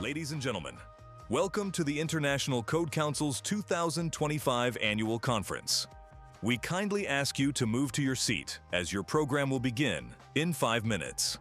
Ladies and gentlemen, welcome to the International Code Council's 2025 Annual Conference. We kindly ask you to move to your seat as your program will begin in 5 minutes.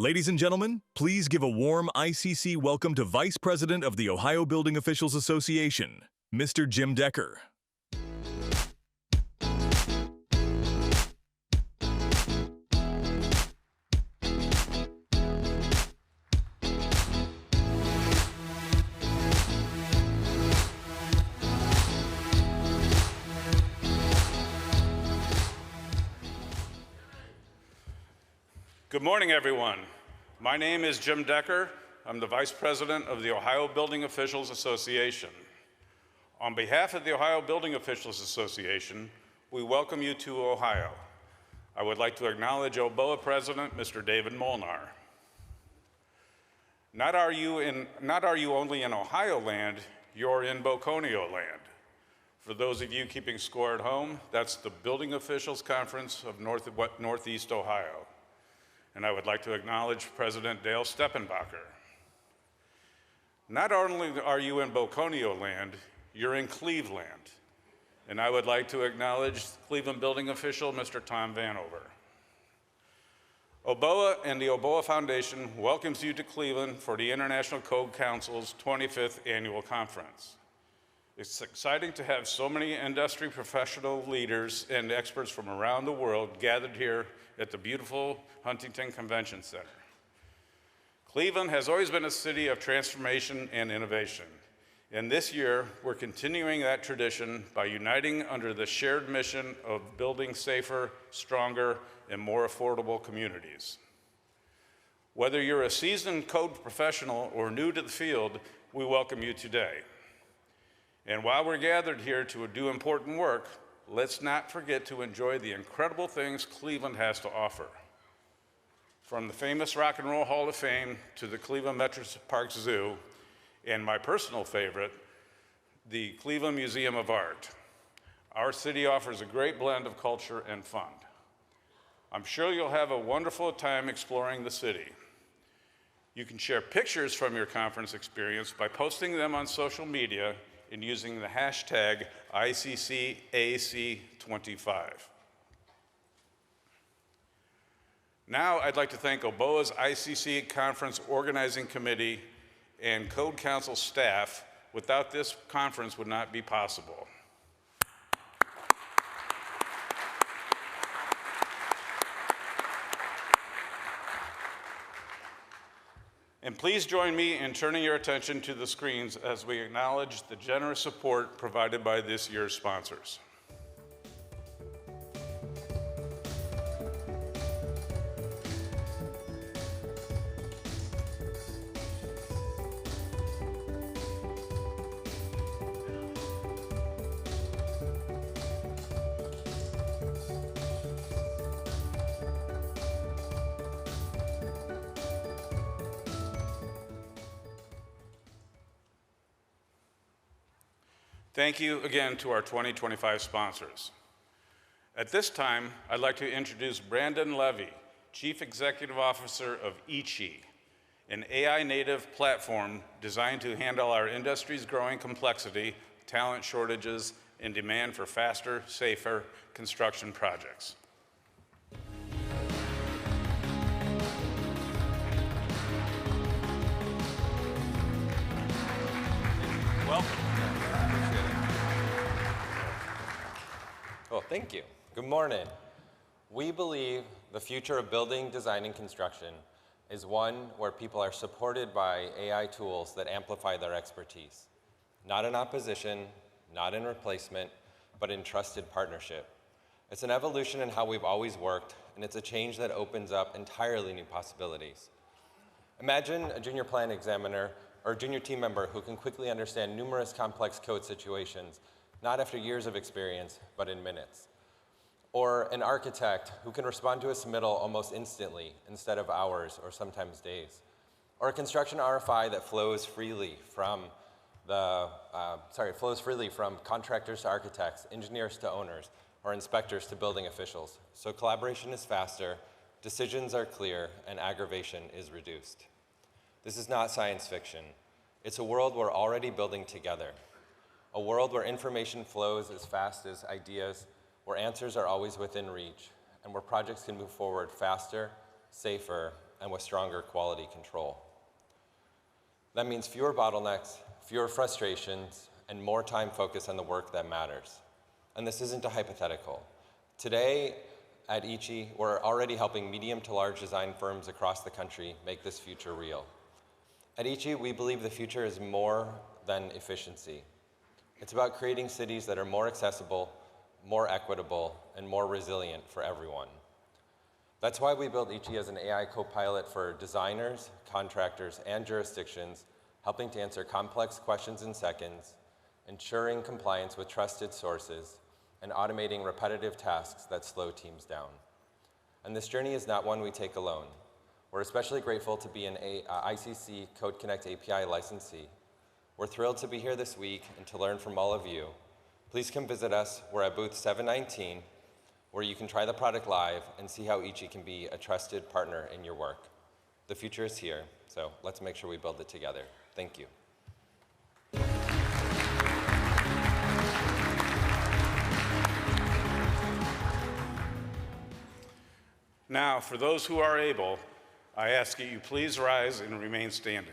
Ladies and gentlemen, please give a warm ICC welcome to Vice President of the Ohio Building Officials Association, Mr. Jim Decker. Good morning, everyone. My name is Jim Decker. I'm the Vice President of the Ohio Building Officials Association. On behalf of the Ohio Building Officials Association, we welcome you to Ohio. I would like to acknowledge OBOA President, Mr. David Molnar. Not are you only in Ohio land, you're in Boconio land. For those of you keeping score at home, that's the Building Officials Conference of Northeast Ohio. And I would like to acknowledge President Dale Steppenbacher. Not only are you in Boconio land, you're in Cleveland. And I would like to acknowledge Cleveland building official, Mr. Tom Vanover. OBOA and the OBOA Foundation welcomes you to Cleveland for the International Code Council's 25th Annual Conference. It's exciting to have so many industry professional leaders and experts from around the world gathered here at the beautiful Huntington Convention Center. Cleveland has always been a city of transformation and innovation. And this year, we're continuing that tradition by uniting under the shared mission of building safer, stronger, and more affordable communities. Whether you're a seasoned code professional or new to the field, we welcome you today. And while we're gathered here to do important work, let's not forget to enjoy the incredible things Cleveland has to offer. From the famous Rock and Roll Hall of Fame to the Cleveland Metro Park Zoo, and my personal favorite, the Cleveland Museum of Art. Our city offers a great blend of culture and fun. I'm sure you'll have a wonderful time exploring the city. You can share pictures from your conference experience by posting them on social media and using the hashtag ICCAC25. Now I'd like to thank OBOA's ICC Conference Organizing Committee and Code Council staff. Without this conference would not be possible. And please join me in turning your attention to the screens as we acknowledge the generous support provided by this year's sponsors. Thank you again to our 2025 sponsors. At this time, I'd like to introduce Brandon Levy, Chief Executive Officer of Ichi, an AI-native platform designed to handle our industry's growing complexity, talent shortages, and demand for faster, safer construction projects. Welcome. Well, thank you. Good morning. We believe the future of building, design, and construction is one where people are supported by AI tools that amplify their expertise. Not in opposition, not in replacement, but in trusted partnership. It's an evolution in how we've always worked, and it's a change that opens up entirely new possibilities. Imagine a junior plan examiner or a junior team member who can quickly understand numerous complex code situations, not after years of experience, but in minutes. Or an architect who can respond to a submittal almost instantly instead of hours or sometimes days. Or a construction RFI that flows freely from contractors to architects, engineers to owners, or inspectors to building officials. So collaboration is faster, decisions are clear, and aggravation is reduced. This is not science fiction. It's a world we're already building together. A world where information flows as fast as ideas, where answers are always within reach, and where projects can move forward faster, safer, and with stronger quality control. That means fewer bottlenecks, fewer frustrations, and more time focused on the work that matters. And this isn't a hypothetical. Today, at ICHI, we're already helping medium to large design firms across the country make this future real. At ICHI, we believe the future is more than efficiency. It's about creating cities that are more accessible, more equitable, and more resilient for everyone. That's why we built ICHI as an AI co-pilot for designers, contractors, and jurisdictions, helping to answer complex questions in seconds, ensuring compliance with trusted sources, and automating repetitive tasks that slow teams down. And this journey is not one we take alone. We're especially grateful to be an ICC Code Connect API licensee. We're thrilled to be here this week and to learn from all of you. Please come visit us. We're at booth 719, where you can try the product live and see how ICHI can be a trusted partner in your work. The future is here, so let's make sure we build it together. Thank you. Now, for those who are able, I ask that you please rise and remain standing.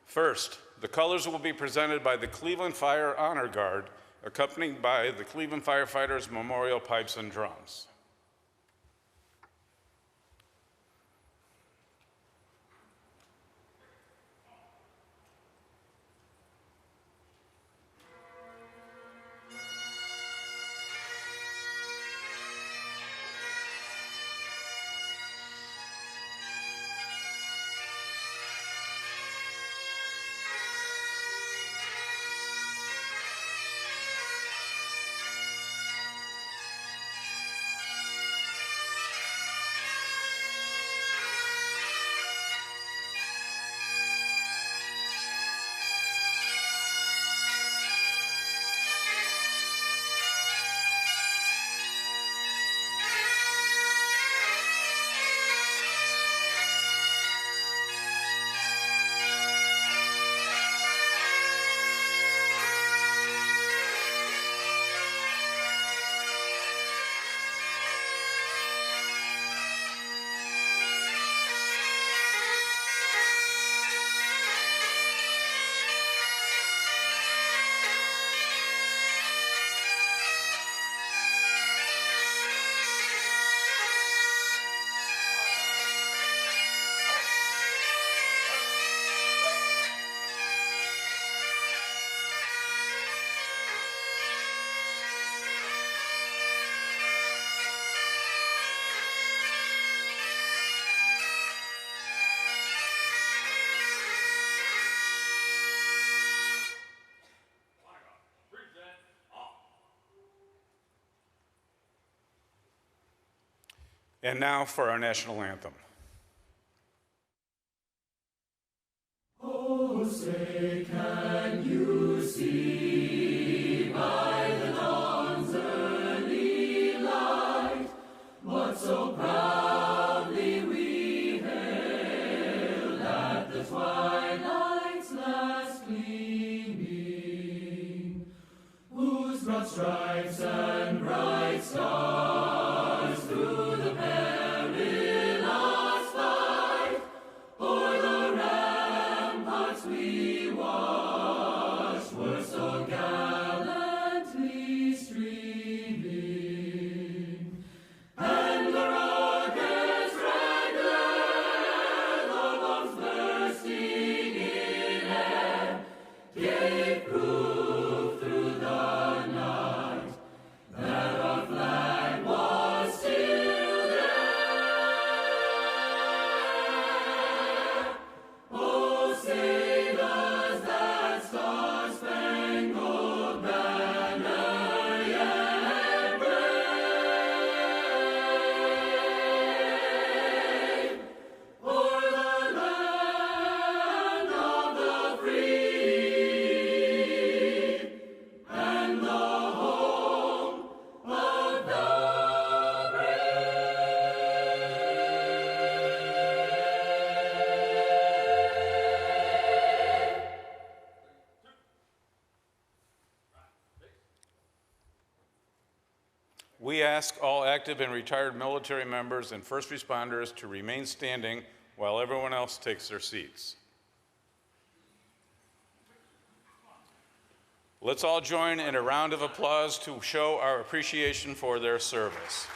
First, the colors will be presented by the Cleveland Fire Honor Guard, accompanied by the Cleveland Firefighters Memorial Pipes and Drums. And now for our national anthem. Oh, say, can you see by the dawn's early light what so proudly we hailed at the twilight's last gleaming, whose broad stripes and bright stars through the perilous fight o'er the ramparts we watched were so gallantly streaming, and the rocket's red glare, the bombs bursting in air, gave proof through the night that our flag was We ask all active and retired military members and first responders to remain standing while everyone else takes their seats. Let's all join in a round of applause to show our appreciation for their service.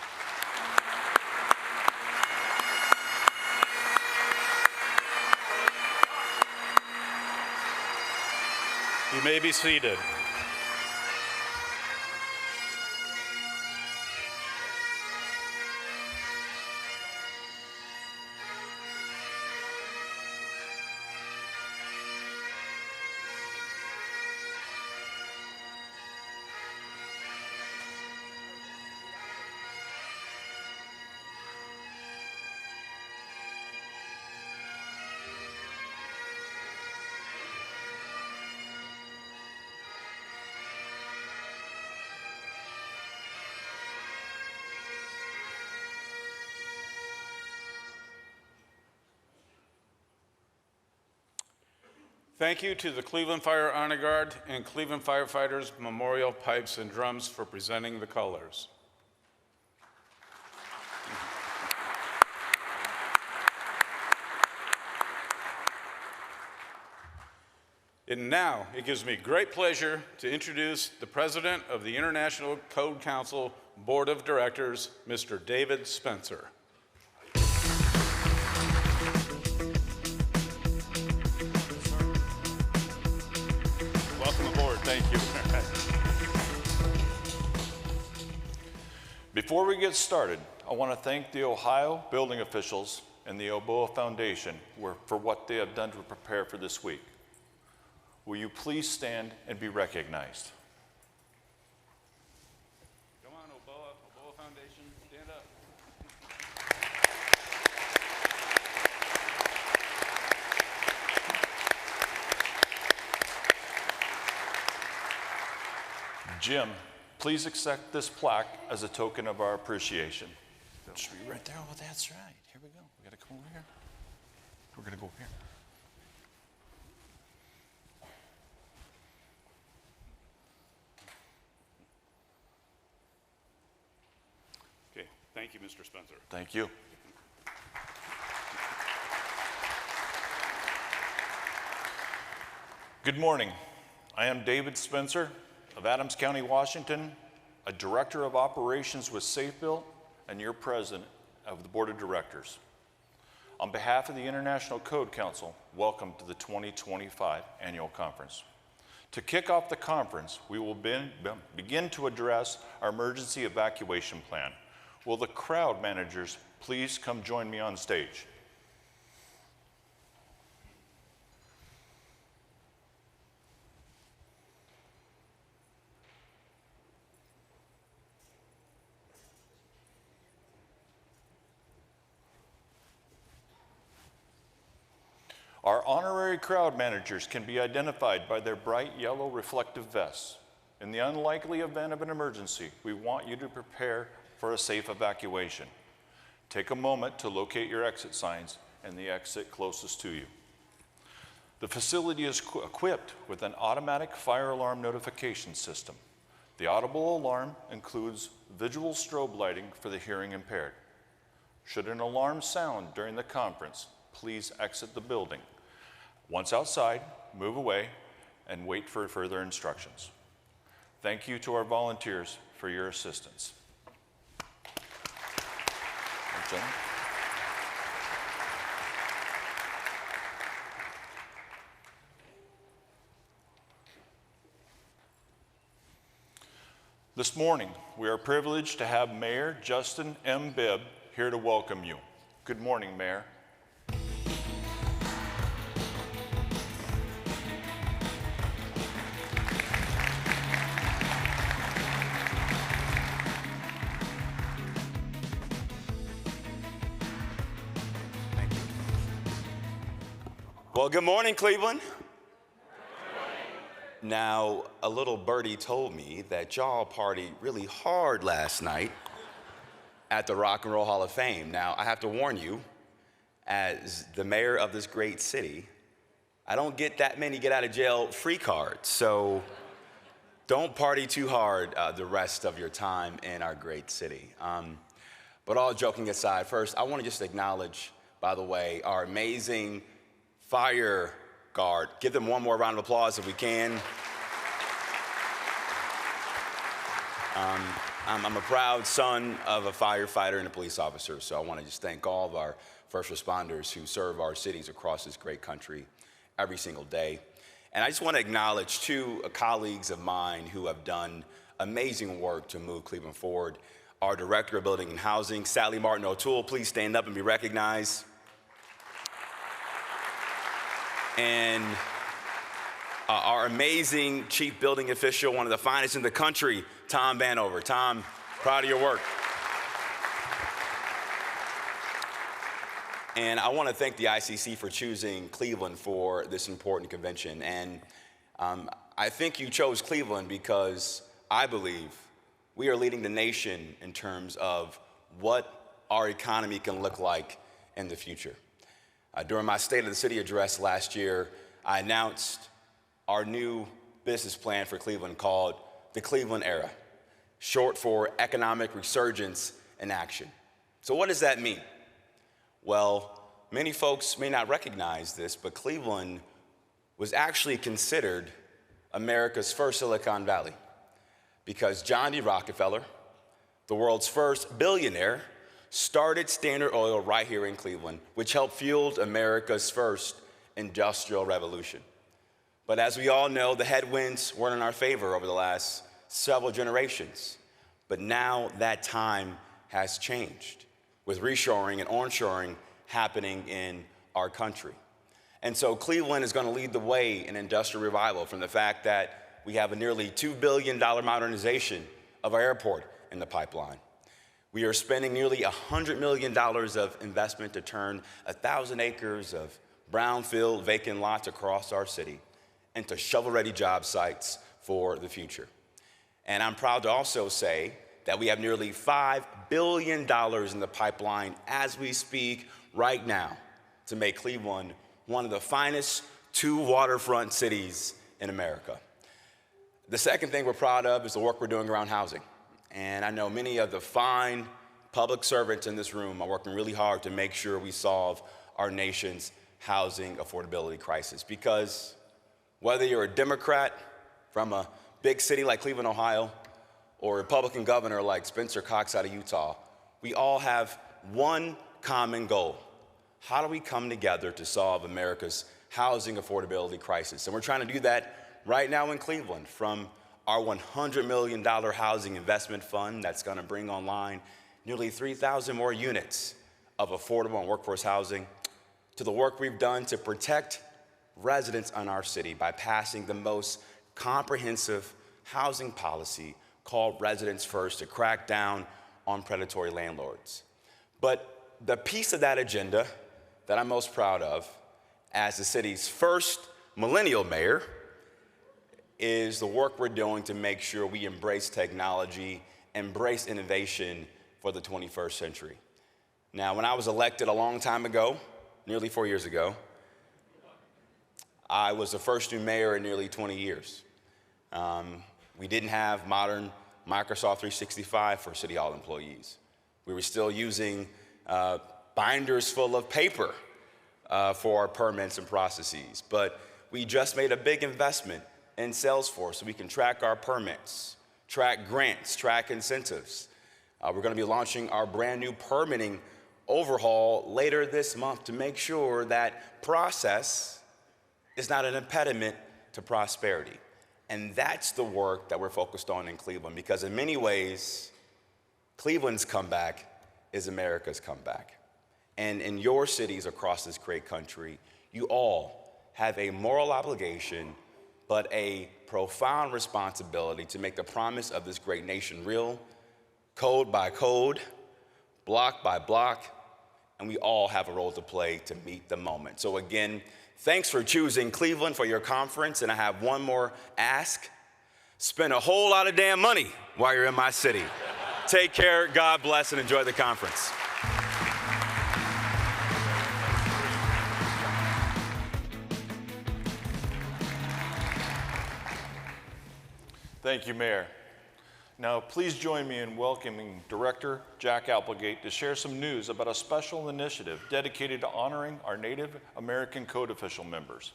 You may be seated. Thank you to the Cleveland Fire Honor Guard and Cleveland Firefighters Memorial Pipes and Drums for presenting the colors. And now, it gives me great pleasure to introduce the President of the International Code Council Board of Directors, Mr. David Spencer. Welcome aboard. Thank you. Before we get started, I want to thank the Ohio building officials and the Oboe Foundation for what they have done to prepare for this week. Will you please stand and be recognized? Come on, Oboe Foundation, stand up. Jim, please accept this plaque as a token of our appreciation. Should be right there. Oh, that's right. Here we go. We got to come over here. We're going to go over here. Okay, thank you, Mr. Spencer. Thank you. Good morning. I am David Spencer of Adams County, Washington, a Director of Operations with SafeBuilt and your President of the Board of Directors. On behalf of the International Code Council, welcome to the 2025 Annual Conference. To kick off the conference, we will begin to address our emergency evacuation plan. Will the crowd managers please come join me on stage? Our honorary crowd managers can be identified by their bright yellow reflective vests. In the unlikely event of an emergency, we want you to prepare for a safe evacuation. Take a moment to locate your exit signs and the exit closest to you. The facility is equipped with an automatic fire alarm notification system. The audible alarm includes visual strobe lighting for the hearing impaired. Should an alarm sound during the conference, please exit the building. Once outside, move away and wait for further instructions. Thank you to our volunteers for your assistance. Gentlemen. This morning, we are privileged to have Mayor Justin M. Bibb here to welcome you. Good morning, Mayor. Well, good morning, Cleveland. Now, a little birdie told me that y'all partied really hard last night at the Rock and Roll Hall of Fame. Now, I have to warn you, as the mayor of this great city, I don't get that many get out of jail free cards. So don't party too hard the rest of your time in our great city. But all joking aside, first, I want to just acknowledge, by the way, our amazing fire guard. Give them one more round of applause if we can. I'm a proud son of a firefighter and a police officer, so I want to just thank all of our first responders who serve our cities across this great country every single day. And I just want to acknowledge two colleagues of mine who have done amazing work to move Cleveland forward. Our Director of Building and Housing, Sally Martin O'Toole, please stand up and be recognized. And our amazing Chief Building Official, one of the finest in the country, Tom Vanover. Tom, proud of your work. And I want to thank the ICC for choosing Cleveland for this important convention. And I think you chose Cleveland because I believe we are leading the nation in terms of what our economy can look like in the future. During my State of the City address last year, I announced our new business plan for Cleveland called the Cleveland Era, short for Economic Resurgence in Action. So what does that mean? Well, many folks may not recognize this, but Cleveland was actually considered America's first Silicon Valley because John D. Rockefeller, the world's first billionaire, started Standard Oil right here in Cleveland, which helped fuel America's first industrial revolution. But as we all know, the headwinds weren't in our favor over the last several generations. But now that time has changed, with reshoring and onshoring happening in our country. And so Cleveland is going to lead the way in industrial revival from the fact that we have a nearly $2 billion modernization of our airport in the pipeline. We are spending nearly $100 million of investment to turn 1,000 acres of brownfield vacant lots across our city into shovel-ready job sites for the future. And I'm proud to also say that we have nearly $5 billion in the pipeline as we speak right now to make Cleveland one of the finest two waterfront cities in America. The second thing we're proud of is the work we're doing around housing. And I know many of the fine public servants in this room are working really hard to make sure we solve our nation's housing affordability crisis. Because whether you're a Democrat from a big city like Cleveland, Ohio, or a Republican governor like Spencer Cox out of Utah, we all have one common goal. How do we come together to solve America's housing affordability crisis? And we're trying to do that right now in Cleveland, from our $100 million housing investment fund that's going to bring online nearly 3,000 more units of affordable and workforce housing, to the work we've done to protect residents in our city by passing the most comprehensive housing policy called Residents First to crack down on predatory landlords. But the piece of that agenda that I'm most proud of as the city's first millennial mayor is the work we're doing to make sure we embrace technology, embrace innovation for the 21st century. Now, when I was elected a long time ago, nearly 4 years ago, I was the first new mayor in nearly 20 years. We didn't have modern Microsoft 365 for City Hall employees. We were still using binders full of paper for our permits and processes. But we just made a big investment in Salesforce so we can track our permits, track grants, track incentives. We're going to be launching our brand new permitting overhaul later this month to make sure that process is not an impediment to prosperity. And that's the work that we're focused on in Cleveland, because in many ways, Cleveland's comeback is America's comeback. And in your cities across this great country, you all have a moral obligation, but a profound responsibility to make the promise of this great nation real, code by code, block by block, and we all have a role to play to meet the moment. So again, thanks for choosing Cleveland for your conference, and I have one more ask. Spend a whole lot of damn money while you're in my city. Take care, God bless, and enjoy the conference. Thank you, Mayor. Now, please join me in welcoming Director Jack Applegate to share some news about a special initiative dedicated to honoring our Native American Code official members.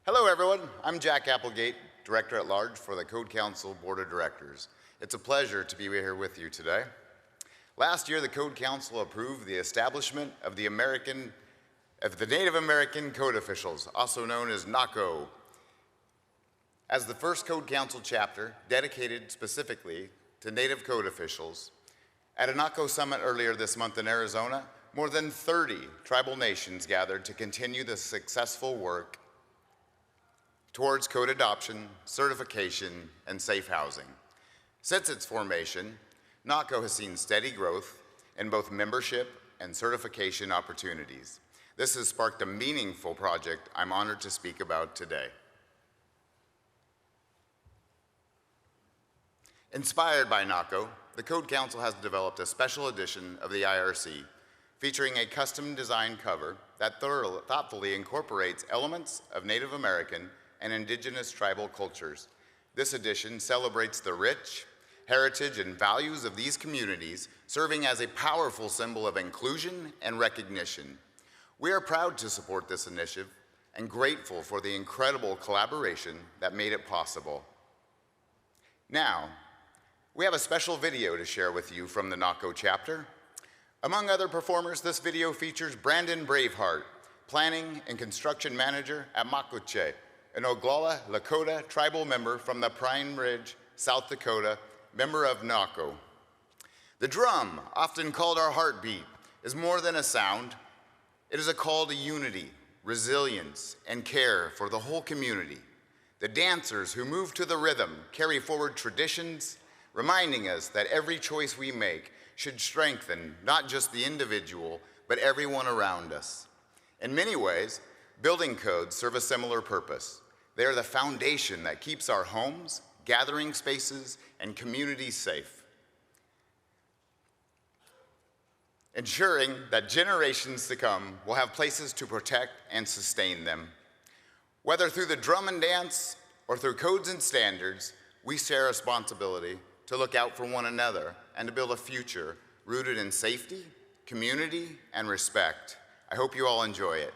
Hello, everyone. I'm Jack Applegate, Director at Large for the Code Council Board of Directors. It's a pleasure to be here with you today. Last year, the Code Council approved the establishment of the Native American Code Officials, also known as NACO, as the first Code Council chapter dedicated specifically to Native Code officials. At a NACO summit earlier this month in Arizona, more than 30 tribal nations gathered to continue the successful work towards code adoption, certification, and safe housing. Since its formation, NACO has seen steady growth in both membership and certification opportunities. This has sparked a meaningful project I'm honored to speak about today. Inspired by NACO, the Code Council has developed a special edition of the IRC featuring a custom-designed cover that thoughtfully incorporates elements of Native American and indigenous tribal cultures. This edition celebrates the rich heritage and values of these communities, serving as a powerful symbol of inclusion and recognition. We are proud to support this initiative and grateful for the incredible collaboration that made it possible. Now, we have a special video to share with you from the NACO chapter. Among other performers, this video features Brandon Braveheart, Planning and Construction Manager at Makuche, an Oglala Lakota tribal member from the Pine Ridge, South Dakota, member of NACO. The drum, often called our heartbeat, is more than a sound. It is a call to unity, resilience, and care for the whole community. The dancers who move to the rhythm carry forward traditions, reminding us that every choice we make should strengthen not just the individual, but everyone around us. In many ways, building codes serve a similar purpose. They are the foundation that keeps our homes, gathering spaces, and communities safe, ensuring that generations to come will have places to protect and sustain them. Whether through the drum and dance or through codes and standards, we share a responsibility to look out for one another and to build a future rooted in safety, community, and respect. I hope you all enjoy it.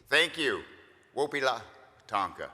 Thank you. Wopila Tonka.